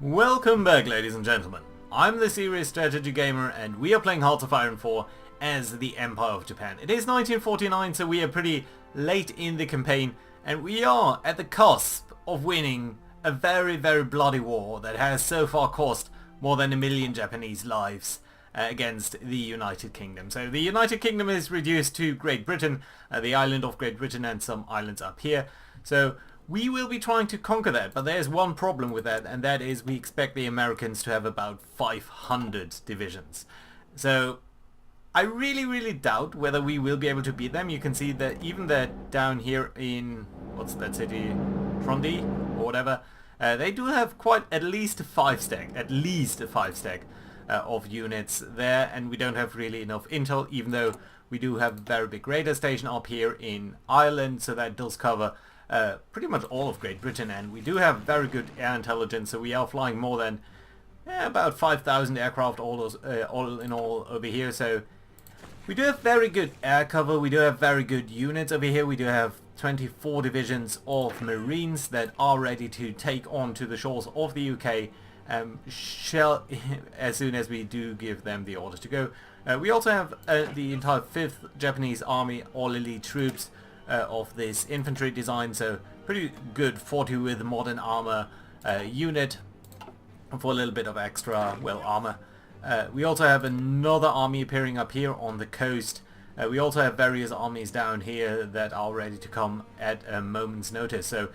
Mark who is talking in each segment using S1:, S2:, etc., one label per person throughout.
S1: Welcome back, ladies and gentlemen. I'm the Serious Strategy Gamer and we are playing Hearts of Iron 4 as the Empire of Japan. It is 1949, so we are pretty late in the campaign and we are at the cusp of winning a very bloody war that has so far cost more than 1 million Japanese lives against the United Kingdom. So the United Kingdom is reduced to Great Britain, the island of Great Britain and some islands up here. So we will be trying to conquer that, but there's one problem with that, and that is we expect the Americans to have about 500 divisions. So I really doubt whether we will be able to beat them. You can see that even that down here in, what's that city, Trondi or whatever, they do have quite at least a 5-stack, of units there, and we don't have really enough intel, even though we do have a very big radar station up here in Ireland, so that does cover pretty much all of Great Britain, and we do have very good air intelligence, so we are flying more than about 5,000 aircraft all in all over here. So we do have very good air cover, we do have very good units over here. We do have 24 divisions of Marines that are ready to take on to the shores of the UK as soon as we do give them the orders to go. We also have the entire 5th Japanese Army, all elite troops of this infantry design, so pretty good 40 with modern armor unit for a little bit of extra, well, armor. We also have another army appearing up here on the coast. We also have various armies down here that are ready to come at a moment's notice. So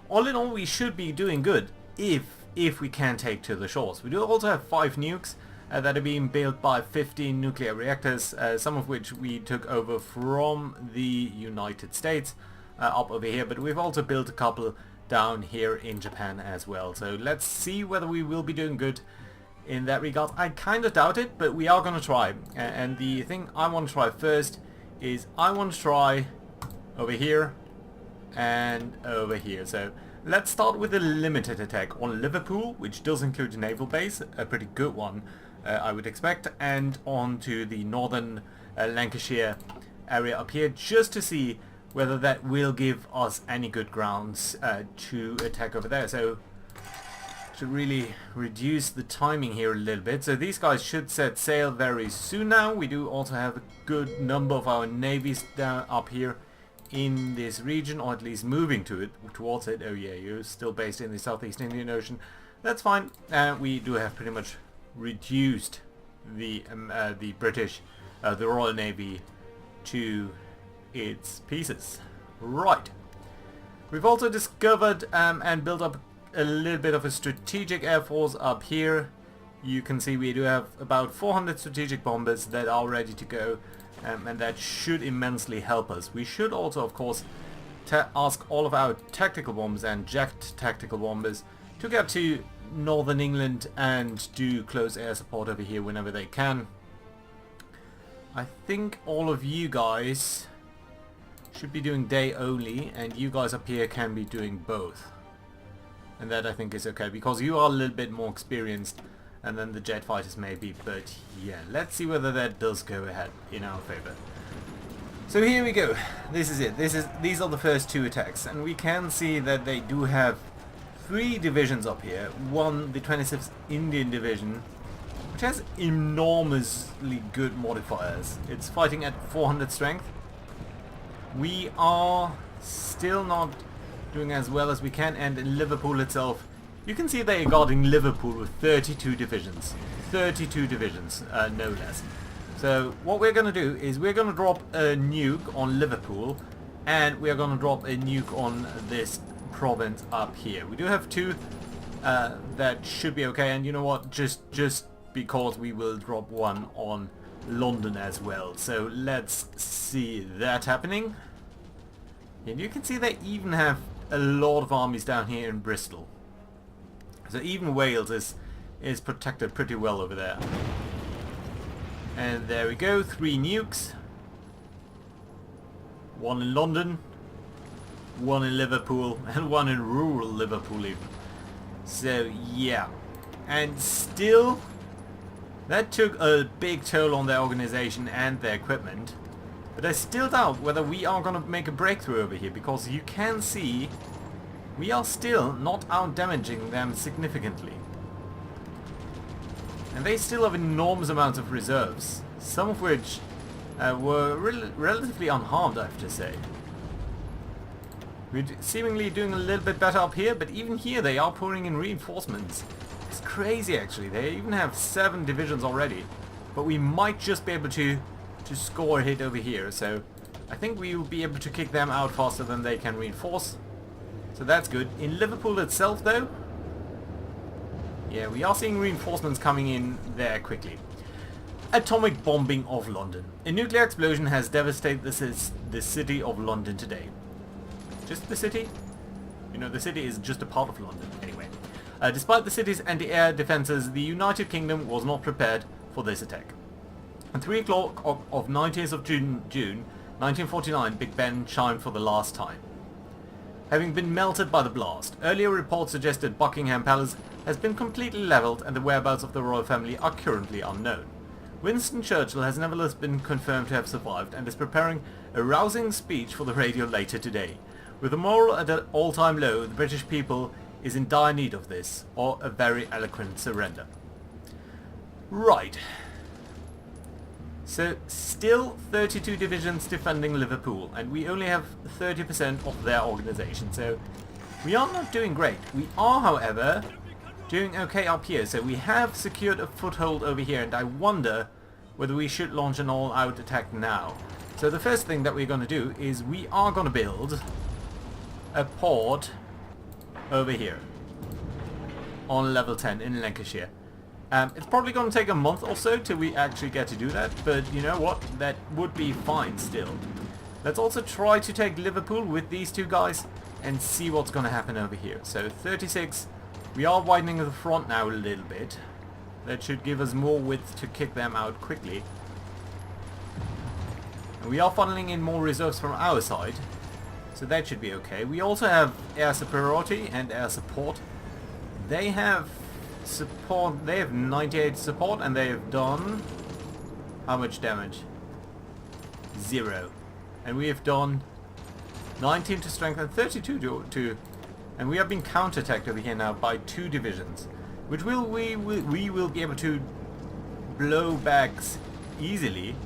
S1: all in all, we should be doing good if we can take to the shores. We do also have 5 nukes that are being built by 15 nuclear reactors, some of which we took over from the United States up over here, but we've also built a couple down here in Japan as well. So let's see whether we will be doing good in that regard. I kind of doubt it, but we are going to try. And the thing I want to try first is I want to try over here and over here. So let's start with a limited attack on Liverpool, which does include a naval base, a pretty good one, I would expect, and on to the northern Lancashire area up here, just to see whether that will give us any good grounds to attack over there. So to really reduce the timing here a little bit. So these guys should set sail very soon now. We do also have a good number of our navies down up here in this region, or at least moving towards it. Oh yeah, you're still based in the Southeast Indian Ocean. That's fine. We do have pretty much reduced the British, the Royal Navy, to its pieces. Right. We've also discovered and built up a little bit of a strategic air force up here. You can see we do have about 400 strategic bombers that are ready to go. And that should immensely help us. We should also, of course, ask all of our tactical bombers and jacked tactical bombers to get to Northern England and do close air support over here whenever they can. I think all of you guys should be doing day only, and you guys up here can be doing both. And that I think is okay, because you are a little bit more experienced and then the jet fighters maybe, but yeah, let's see whether that does go ahead in our favor. So here we go. This is it. These are the first 2 attacks, and we can see that they do have 3 divisions up here. One, the 26th Indian Division, which has enormously good modifiers. It's fighting at 400 strength. We are still not doing as well as we can, and in Liverpool itself, you can see they are guarding Liverpool with 32 divisions. 32 divisions, no less. So what we're going to do is we're going to drop a nuke on Liverpool, and we are going to drop a nuke on this province up here. We do have 2 that should be okay, and you know what, just because we will drop 1 on London as well. So let's see that happening. And you can see they even have a lot of armies down here in Bristol. So even Wales is protected pretty well over there. And there we go, 3 nukes. 1 in London, 1 in Liverpool, and 1 in rural Liverpool even. So yeah. And still, that took a big toll on their organization and their equipment. But I still doubt whether we are going to make a breakthrough over here, because you can see we are still not out damaging them significantly. And they still have enormous amounts of reserves, some of which were relatively unharmed, I have to say. We're seemingly doing a little bit better up here, but even here they are pouring in reinforcements. It's crazy actually, they even have 7 divisions already. But we might just be able to score a hit over here, so I think we will be able to kick them out faster than they can reinforce. So that's good. In Liverpool itself though, yeah, we are seeing reinforcements coming in there quickly. Atomic bombing of London. A nuclear explosion has devastated the city of London today. Just the city? You know, the city is just a part of London anyway. Despite the city's anti-air defences, the United Kingdom was not prepared for this attack. At 3 o'clock of 19th of June 1949, Big Ben chimed for the last time. Having been melted by the blast, earlier reports suggested Buckingham Palace has been completely levelled and the whereabouts of the royal family are currently unknown. Winston Churchill has nevertheless been confirmed to have survived and is preparing a rousing speech for the radio later today. With the moral at an all-time low, the British people is in dire need of this, or a very eloquent surrender. Right. So, still 32 divisions defending Liverpool, and we only have 30% of their organisation, so we are not doing great. We are, however, doing okay up here, so we have secured a foothold over here, and I wonder whether we should launch an all-out attack now. So the first thing that we're going to do is we are going to build a port over here on level 10 in Lancashire. It's probably going to take a month or so till we actually get to do that, but you know what, that would be fine still. Let's also try to take Liverpool with these 2 guys and see what's going to happen over here. So 36, we are widening the front now a little bit. That should give us more width to kick them out quickly. And we are funneling in more reserves from our side, so that should be okay. We also have air superiority and air support. They have support, they have 98 support and they have done how much damage? 0. And we have done 19 to strength and 32 to and we have been counterattacked over here now by 2 divisions, which we will be able to blow back easily,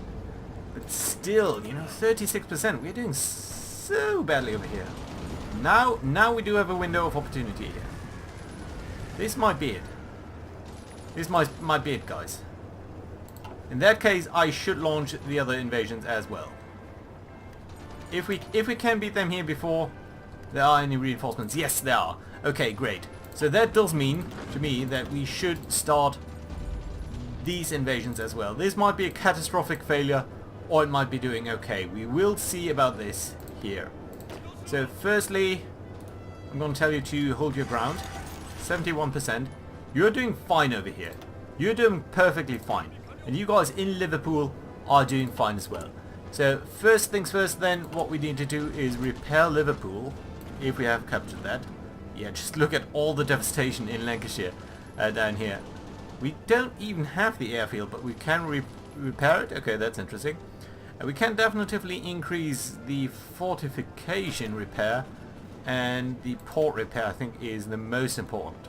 S1: but still, you know, 36%, we're doing so badly over here. Now we do have a window of opportunity here. This might be it. This might be it, guys. In that case, I should launch the other invasions as well. If we can beat them here before there are any reinforcements. Yes, there are. Okay, great. So that does mean to me that we should start these invasions as well. This might be a catastrophic failure, or it might be doing okay. We will see about this here. So firstly, I'm going to tell you to hold your ground. 71%. You're doing fine over here. You're doing perfectly fine. And you guys in Liverpool are doing fine as well. So first things first then, what we need to do is repair Liverpool, if we have captured that. Yeah, just look at all the devastation in Lancashire down here. We don't even have the airfield, but we can repair it. Okay, that's interesting. We can definitively increase the fortification repair, and the port repair I think is the most important.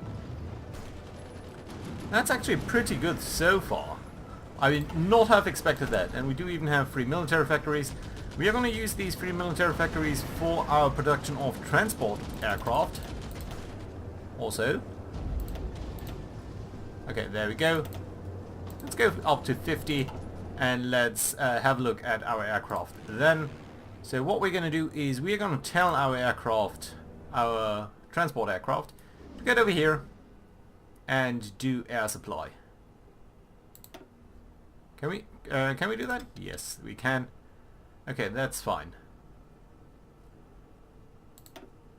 S1: That's actually pretty good so far. I would not have expected that, and we do even have 3 military factories. We are going to use these 3 military factories for our production of transport aircraft. Also. Okay, there we go. Let's go up to 50 and let's have a look at our aircraft then. So what we're going to do is we're going to tell our aircraft, our transport aircraft, to get over here and do air supply. Can we do that? Yes, we can. Okay, that's fine.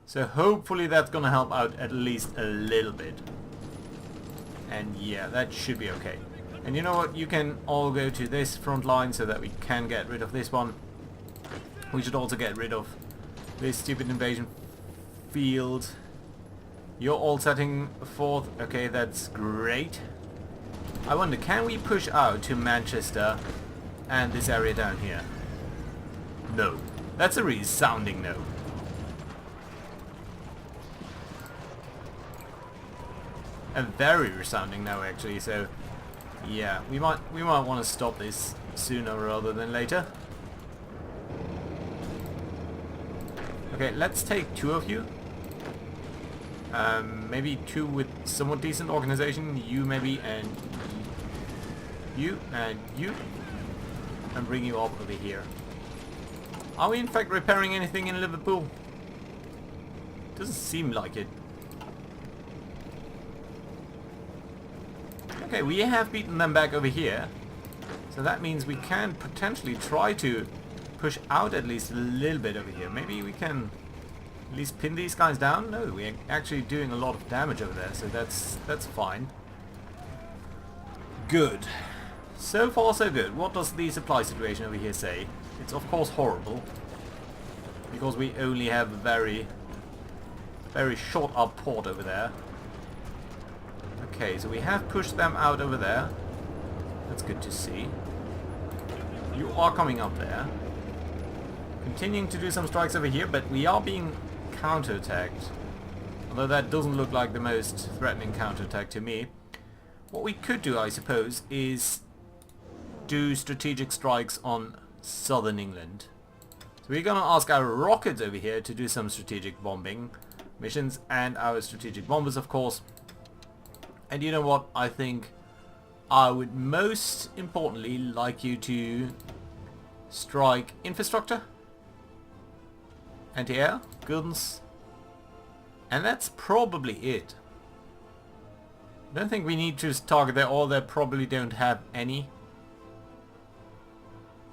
S1: So hopefully that's gonna help out at least a little bit. And yeah, that should be okay. And you know what? You can all go to this front line so that we can get rid of this one. We should also get rid of this stupid invasion field. You're all setting forth. Okay, that's great. I wonder, can we push out to Manchester and this area down here? No. That's a resounding no. A very resounding no, actually, so Yeah, we might want to stop this sooner rather than later. Okay, let's take 2 of you. Maybe 2 with somewhat decent organization. You maybe, and you, and you. And bring you up over here. Are we in fact repairing anything in Liverpool? Doesn't seem like it. Okay, we have beaten them back over here. So that means we can potentially try to push out at least a little bit over here. Maybe we can at least pin these guys down? No, we're actually doing a lot of damage over there, so that's fine. Good. So far so good. What does the supply situation over here say? It's of course horrible. Because we only have a very short up port over there. Okay, so we have pushed them out over there. That's good to see. You are coming up there. Continuing to do some strikes over here, but we are being counterattacked. Although that doesn't look like the most threatening counterattack to me. What we could do, I suppose, is do strategic strikes on southern England. So we're gonna ask our rockets over here to do some strategic bombing missions, and our strategic bombers, of course. And you know what? I think I would most importantly like you to strike infrastructure, anti-air, guns, and that's probably it. I don't think we need to target there, or they probably don't have any.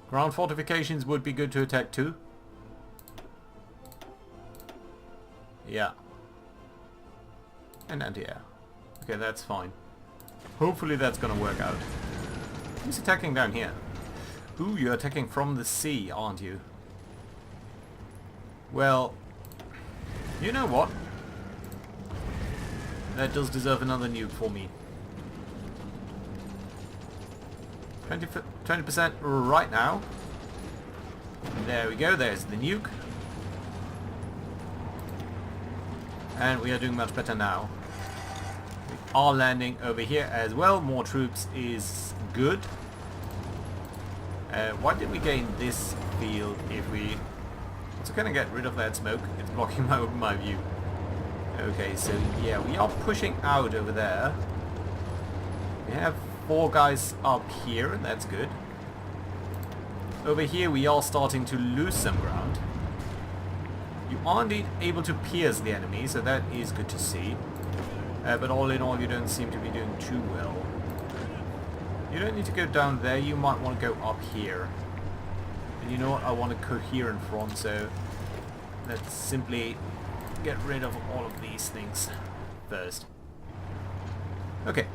S1: Ground fortifications would be good to attack too. Yeah. And anti-air. Okay, that's fine. Hopefully that's gonna work out. Who's attacking down here? Ooh, you're attacking from the sea, aren't you? Well, you know what? That does deserve another nuke for me. 20% right now. There we go, there's the nuke. And we are doing much better now. We are landing over here as well. More troops is good. Why did we gain this field if we... So can I get rid of that smoke? It's blocking my view. Okay, so yeah, we are pushing out over there. We have 4 guys up here, and that's good. Over here we are starting to lose some ground. You are indeed able to pierce the enemy, so that is good to see. But all in all, you don't seem to be doing too well. You don't need to go down there, you might want to go up here. And you know what, I want a coherent front, so let's simply get rid of all of these things first. Okay,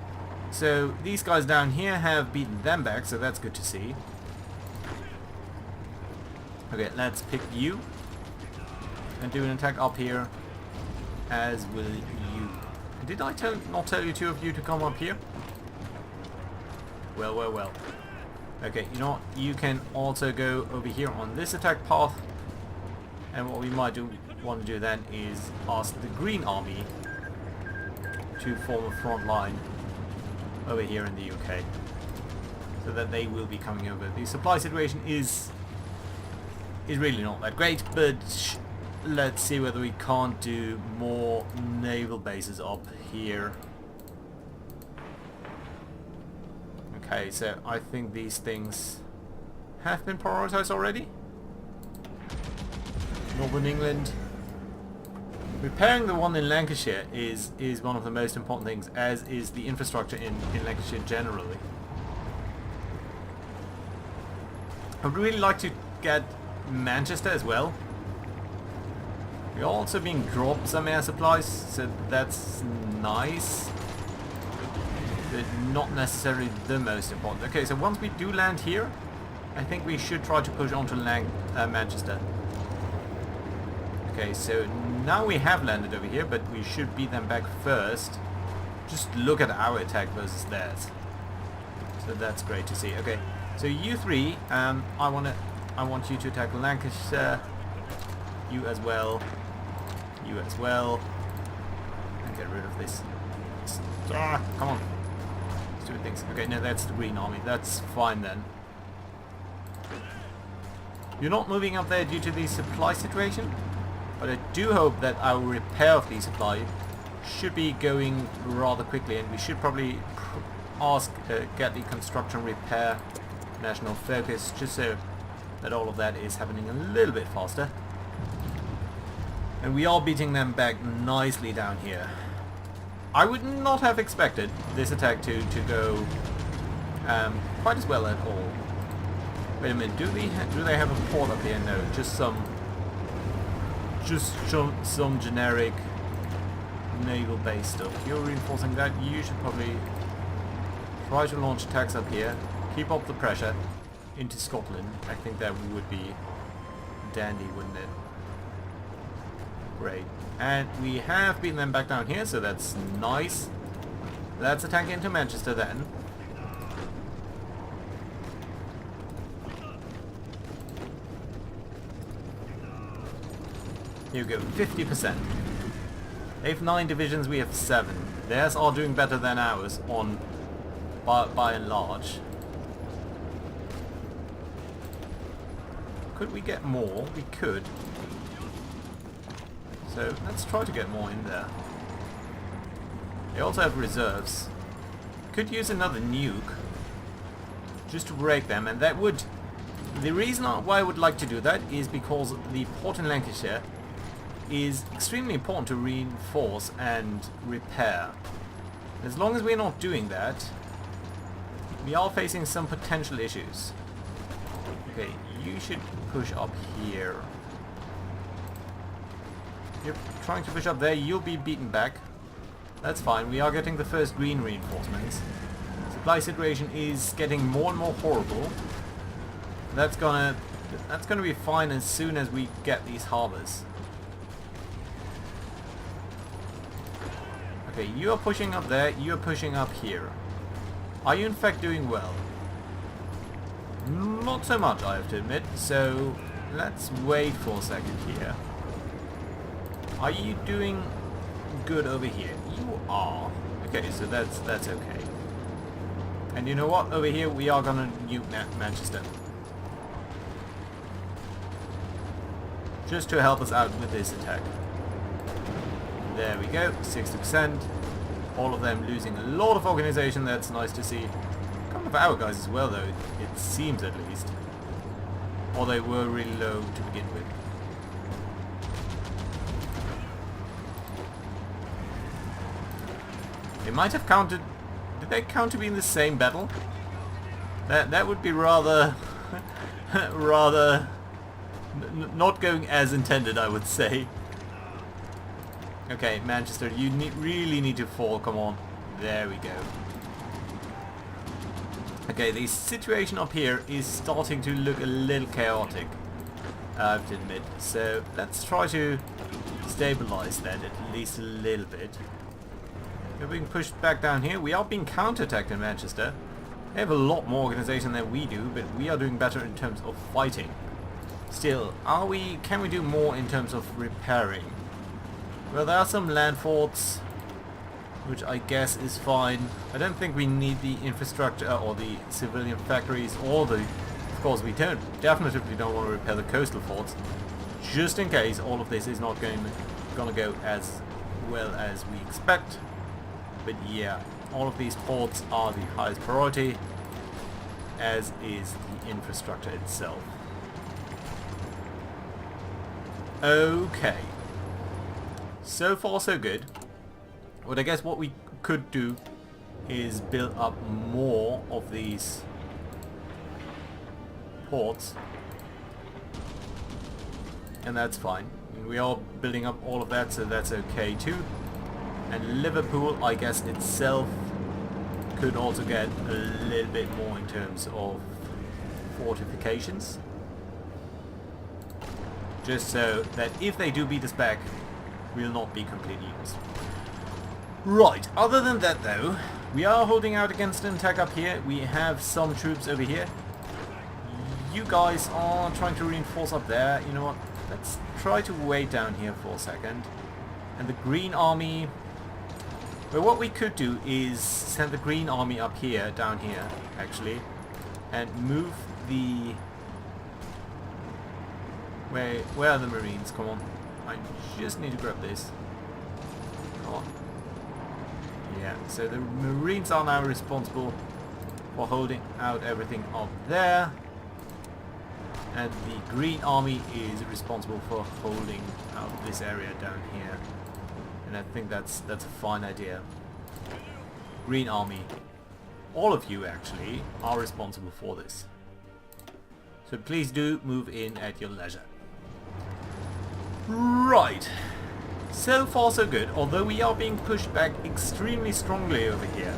S1: so these guys down here have beaten them back, so that's good to see. Okay, let's pick you and do an attack up here, as will you. Did I not tell you 2 of you to come up here? Well, well, well. Okay, you know what? You can also go over here on this attack path. And what we might want to do then is ask the Green Army to form a front line over here in the UK. So that they will be coming over. The supply situation is really not that great, but let's see whether we can't do more naval bases up here. Okay, so I think these things have been prioritized already. Northern England. Repairing the one in Lancashire is one of the most important things, as is the infrastructure in Lancashire generally. I'd really like to get Manchester as well. We're also being dropped some air supplies, so that's nice. But not necessarily the most important. Okay, so once we do land here, I think we should try to push on to Manchester. Okay, so now we have landed over here, but we should beat them back first. Just look at our attack versus theirs. So that's great to see. Okay, so you 3, I want you to attack Lancashire. You as well. You as well. And get rid of this. Come on. Let's doing things. Okay, no, that's the green army. That's fine then. You're not moving up there due to the supply situation, but I do hope that our repair of the supply should be going rather quickly, and we should probably get the construction repair national focus, just so that all of that is happening a little bit faster. And we are beating them back nicely down here. I would not have expected this attack to go quite as well at all. Wait a minute, do they have a port up here? No, just some generic naval base stuff. You're reinforcing that. You should probably try to launch attacks up here. Keep up the pressure into Scotland. I think that would be dandy, wouldn't it? Great. And we have beaten them back down here, so that's nice. Let's attack into Manchester then. Here we go, 50%. They have 9 divisions, we have 7. Theirs are doing better than ours on by and large. Could we get more? We could. So let's try to get more in there. They also have reserves. Could use another nuke just to break them, and that would... The reason why I would like to do that is because the port in Lancashire is extremely important to reinforce and repair. As long as we're not doing that, we are facing some potential issues. Okay, you should push up here. You're trying to push up there, you'll be beaten back. That's fine, we are getting the first green reinforcements. Supply situation is getting more and more horrible. That's gonna be fine as soon as we get these harbours. Okay, you are pushing up there, you are pushing up here. Are you in fact doing well? Not so much, I have to admit, so let's wait for a second here. Are you doing good over here? You are. Okay, so that's okay. And you know what? Over here we are gonna nuke Manchester. Just to help us out with this attack. There we go, 60%. All of them losing a lot of organization, that's nice to see. Kind of our guys as well though, it seems at least. Or they were really low to begin with. They might have counted... Did they count to be in the same battle? That would be rather... rather... not going as intended, I would say. Okay, Manchester, you really need to fall, come on. There we go. Okay, the situation up here is starting to look a little chaotic, I have to admit. So let's try to stabilize that at least a little bit. We're being pushed back down here. We are being counterattacked in Manchester. They have a lot more organization than we do, but we are doing better in terms of fighting. Still, can we do more in terms of repairing? Well, there are some land forts, which I guess is fine. I don't think we need the infrastructure or the civilian factories or the... Of course, we definitely don't want to repair the coastal forts, just in case all of this is not gonna go as well as we expect. But yeah, all of these ports are the highest priority, as is the infrastructure itself. Okay. So far so good. But I guess what we could do is build up more of these ports. And that's fine. We are building up all of that, so that's okay too. And Liverpool, I guess itself, could also get a little bit more in terms of fortifications. Just so that if they do beat us back, we'll not be completely useless. Right, other than that though, we are holding out against an attack up here. We have some troops over here. You guys are trying to reinforce up there. You know what, let's try to wait down here for a second. And the Green Army, But what we could do is send the Green Army up here, down here, actually, and move the... Where are the Marines? Come on. I just need to grab this. Come on. Yeah, so the Marines are now responsible for holding out everything up there. And the Green Army is responsible for holding out this area down here. And I think that's a fine idea. Green Army, all of you actually, are responsible for this. So please do move in at your leisure. Right. So far so good, although we are being pushed back extremely strongly over here.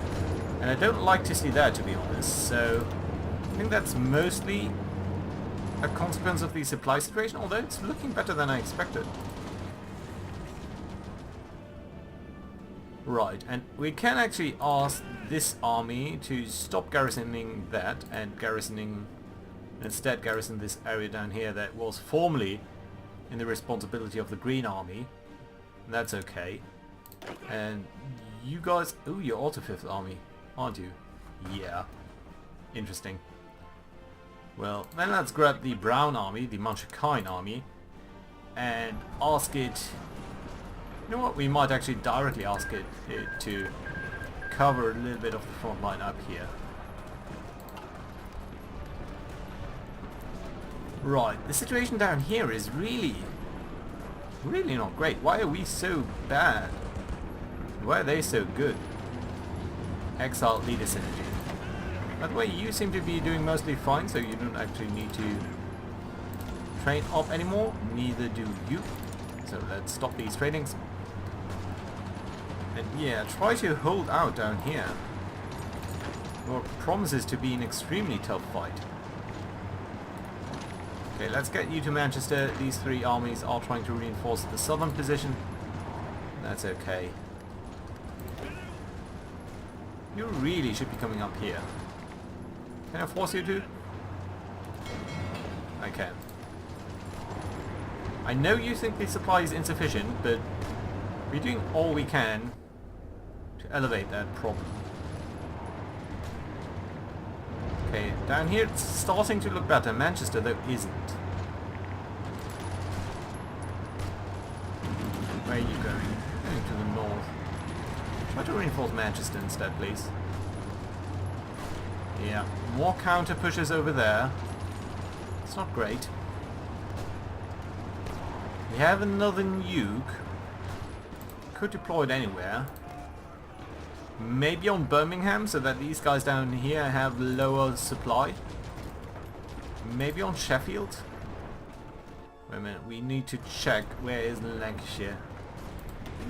S1: And I don't like to see that, to be honest. So I think that's mostly a consequence of the supply situation, although it's looking better than I expected. Right, and we can actually ask this army to stop garrisoning that and instead garrison this area down here that was formerly in the responsibility of the Green Army. And that's okay. And you guys... Ooh, you're also 5th Army, aren't you? Yeah. Interesting. Well, then let's grab the Brown Army, the Manchurian Army, and ask it... You know what, we might actually directly ask it to cover a little bit of the front line up here. Right, the situation down here is really not great. Why are we so bad? Why are they so good? Exile leader synergy. By the way, you seem to be doing mostly fine, so you don't actually need to train up anymore. Neither do you. So let's stop these trainings. And yeah, try to hold out down here. What promises to be an extremely tough fight. Okay, let's get you to Manchester. These 3 armies are trying to reinforce the southern position. That's okay. You really should be coming up here. Can I force you to? I can. I know you think the supply is insufficient, but we're doing all we can to elevate that problem. Okay, down here it's starting to look better. Manchester, though, isn't. Where are you going? Going to the north. Try to reinforce Manchester instead, please. Yeah, more counter pushes over there. It's not great. We have another nuke. Could deploy it anywhere. Maybe on Birmingham, so that these guys down here have lower supply. Maybe on Sheffield. Wait a minute, we need to check where is Lancashire.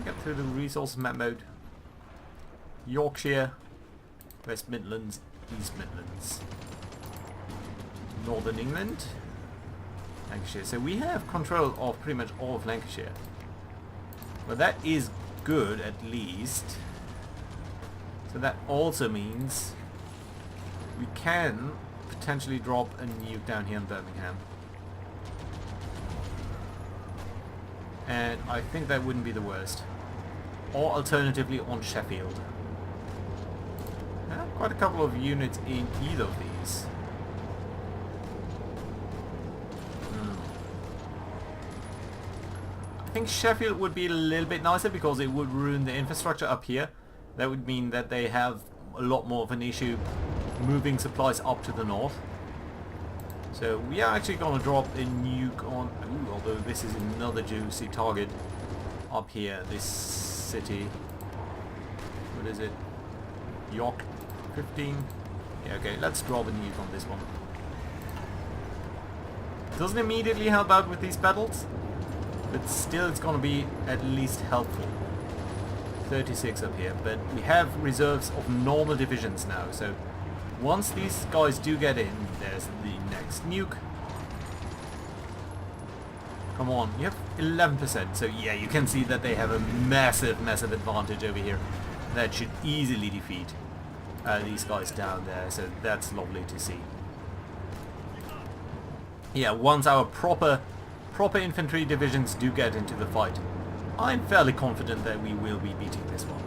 S1: Get through the resource map mode. Yorkshire, West Midlands, East Midlands, Northern England, Lancashire. So we have control of pretty much all of Lancashire. Well, that is good, at least. So that also means we can potentially drop a nuke down here in Birmingham. And I think that wouldn't be the worst. Or alternatively on Sheffield. Quite a couple of units in either of these. I think Sheffield would be a little bit nicer because it would ruin the infrastructure up here. That would mean that they have a lot more of an issue moving supplies up to the north. So we are actually going to drop a nuke on... Ooh, although this is another juicy target up here, this city. What is it? York 15? Yeah, okay, let's drop a nuke on this one. Doesn't immediately help out with these battles, but still it's going to be at least helpful. 36 up here, but we have reserves of normal divisions now, so once these guys do get in, there's the next nuke. Come on, you have 11%, so yeah, you can see that they have a massive advantage over here. That should easily defeat these guys down there, so that's lovely to see. Yeah, once our proper infantry divisions do get into the fight, I'm fairly confident that we will be beating this one.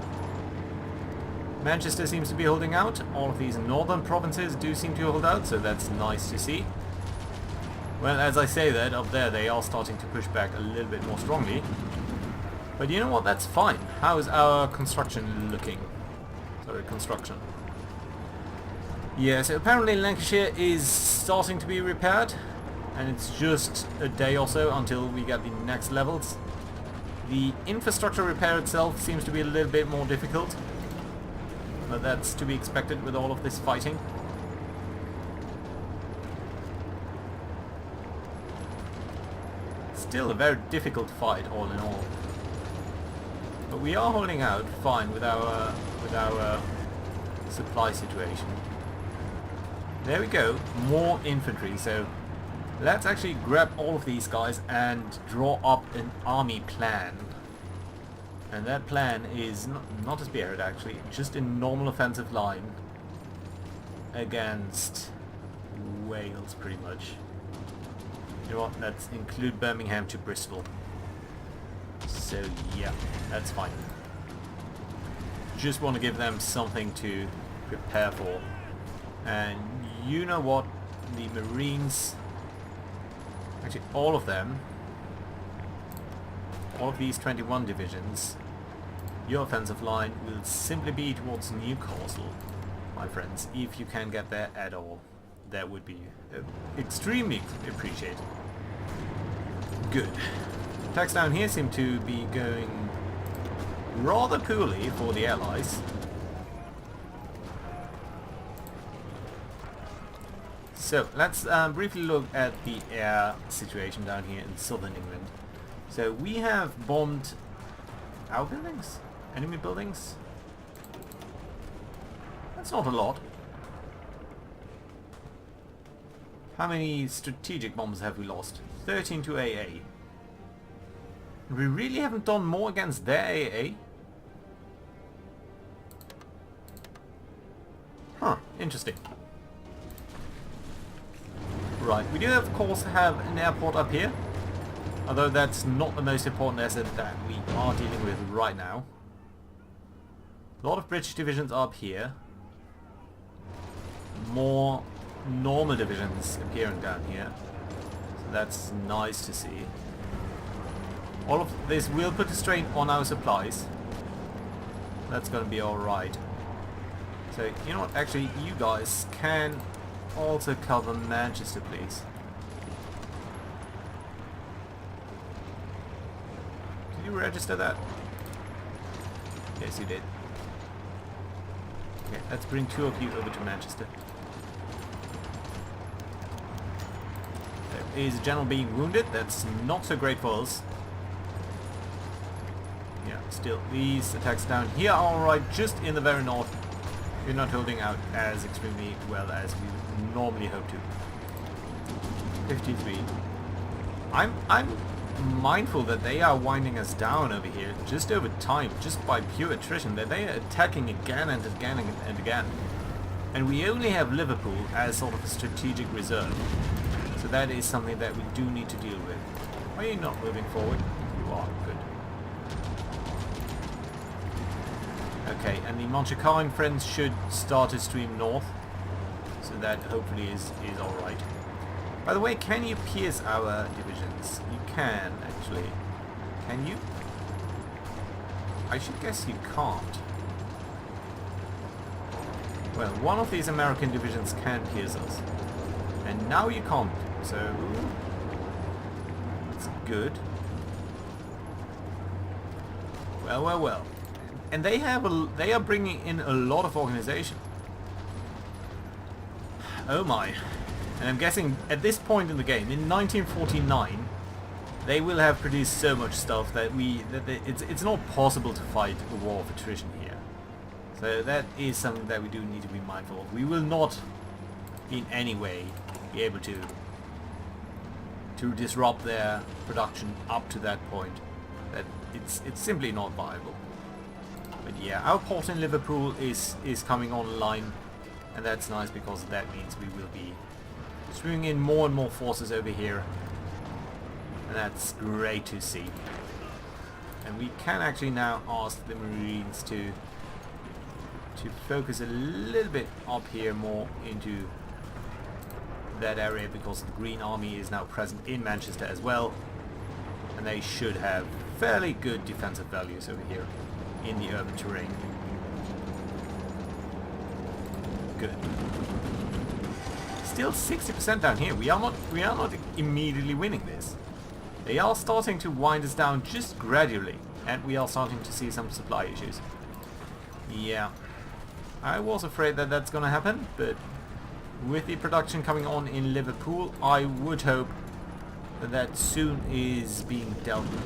S1: Manchester seems to be holding out. All of these northern provinces do seem to hold out, so that's nice to see. Well, as I say that, up there they are starting to push back a little bit more strongly. But you know what, that's fine. How is our construction looking? Sorry, construction. Yeah, so apparently Lancashire is starting to be repaired. And it's just a day or so until we get the next levels. The infrastructure repair itself seems to be a little bit more difficult. But that's to be expected with all of this fighting. Still a very difficult fight all in all. But we are holding out fine with our supply situation. There we go, more infantry, so let's actually grab all of these guys and draw up an army plan. And that plan is not a spearhead actually, just a normal offensive line against Wales pretty much. You know what, let's include Birmingham to Bristol. So yeah, that's fine. Just want to give them something to prepare for. And you know what, the Marines, actually all of them, all of these 21 divisions, your offensive line will simply be towards Newcastle, my friends, if you can get there at all. That would be extremely appreciated. Good. Attacks down here seem to be going rather poorly for the Allies. So let's briefly look at the air situation down here in southern England. So we have bombed our buildings? Enemy buildings? That's not a lot. How many strategic bombs have we lost? 13 to AA. We really haven't done more against their AA? Huh, interesting. Right, we do of course have an airport up here. Although that's not the most important asset that we are dealing with right now. A lot of British divisions are up here. More normal divisions appearing down here. So that's nice to see. All of this will put a strain on our supplies. That's going to be alright. So, you know what, actually you guys can also cover Manchester, please. Did you register that? Yes, you did. Okay, let's bring 2 of you over to Manchester. There is a general being wounded. That's not so great for us. Yeah, still, these attacks down here are alright, just in the very north. We're not holding out as extremely well as we would normally hope to. 53. I'm mindful that they are winding us down over here just over time, just by pure attrition, that they are attacking again and again and again. And we only have Liverpool as sort of a strategic reserve. So that is something that we do need to deal with. Are you not moving forward? You are, good. Okay, and the Montecarlo friends should start to stream north. So that hopefully is alright. By the way, can you pierce our divisions? You can, actually. Can you? I should guess you can't. Well, one of these American divisions can pierce us. And now you can't. So, that's good. Well, well, well. And they are bringing in a lot of organization. Oh my. And I'm guessing at this point in the game, in 1949, they will have produced so much stuff that it's not possible to fight a war of attrition here. So that is something that we do need to be mindful of. We will not in any way be able to disrupt their production up to that point. That it's simply not viable. But yeah, our port in Liverpool is coming online, and that's nice because that means we will be streaming in more and more forces over here, and that's great to see. And we can actually now ask the Marines to to focus a little bit up here more into that area, because the Green Army is now present in Manchester as well, and they should have fairly good defensive values over here in the urban terrain. Good. Still 60% down here. We are not immediately winning this. They are starting to wind us down just gradually, and we are starting to see some supply issues. Yeah, I was afraid that that's gonna happen, but with the production coming on in Liverpool, I would hope that that soon is being dealt with.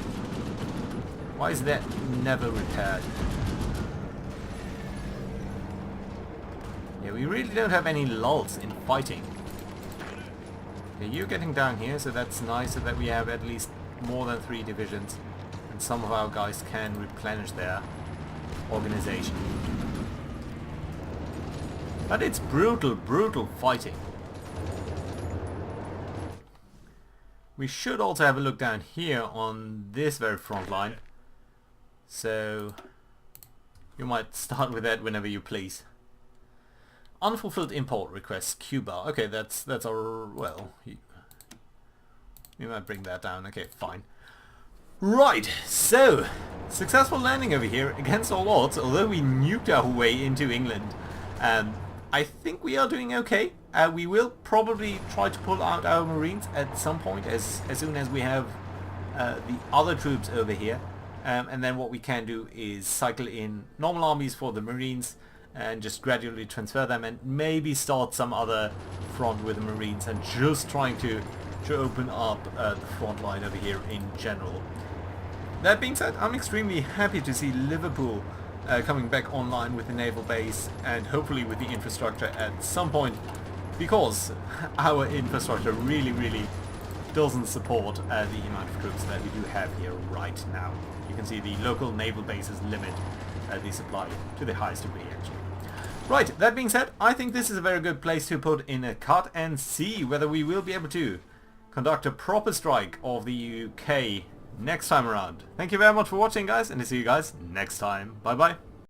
S1: Why is that never repaired? Yeah, we really don't have any lulls in fighting. Okay, you're getting down here, so that's nice, so that we have at least more than 3 divisions, and some of our guys can replenish their organization. But it's brutal, brutal fighting. We should also have a look down here on this very front line. So you might start with that whenever you please. Unfulfilled import requests, Cuba. Okay, that's our, well, we might bring that down. Okay, fine. Right, so successful landing over here against all odds, although we nuked our way into England. I think we are doing okay. We will probably try to pull out our Marines at some point as soon as we have the other troops over here. And then what we can do is cycle in normal armies for the Marines and just gradually transfer them, and maybe start some other front with the Marines, and just trying to open up the front line over here in general. That being said, I'm extremely happy to see Liverpool coming back online with the naval base, and hopefully with the infrastructure at some point, because our infrastructure really doesn't support the amount of troops that we do have here right now. You can see the local naval bases limit the supply to the highest degree, actually. Right, that being said, I think this is a very good place to put in a cut and see whether we will be able to conduct a proper strike of the UK next time around. Thank you very much for watching, guys, and I'll see you guys next time. Bye bye.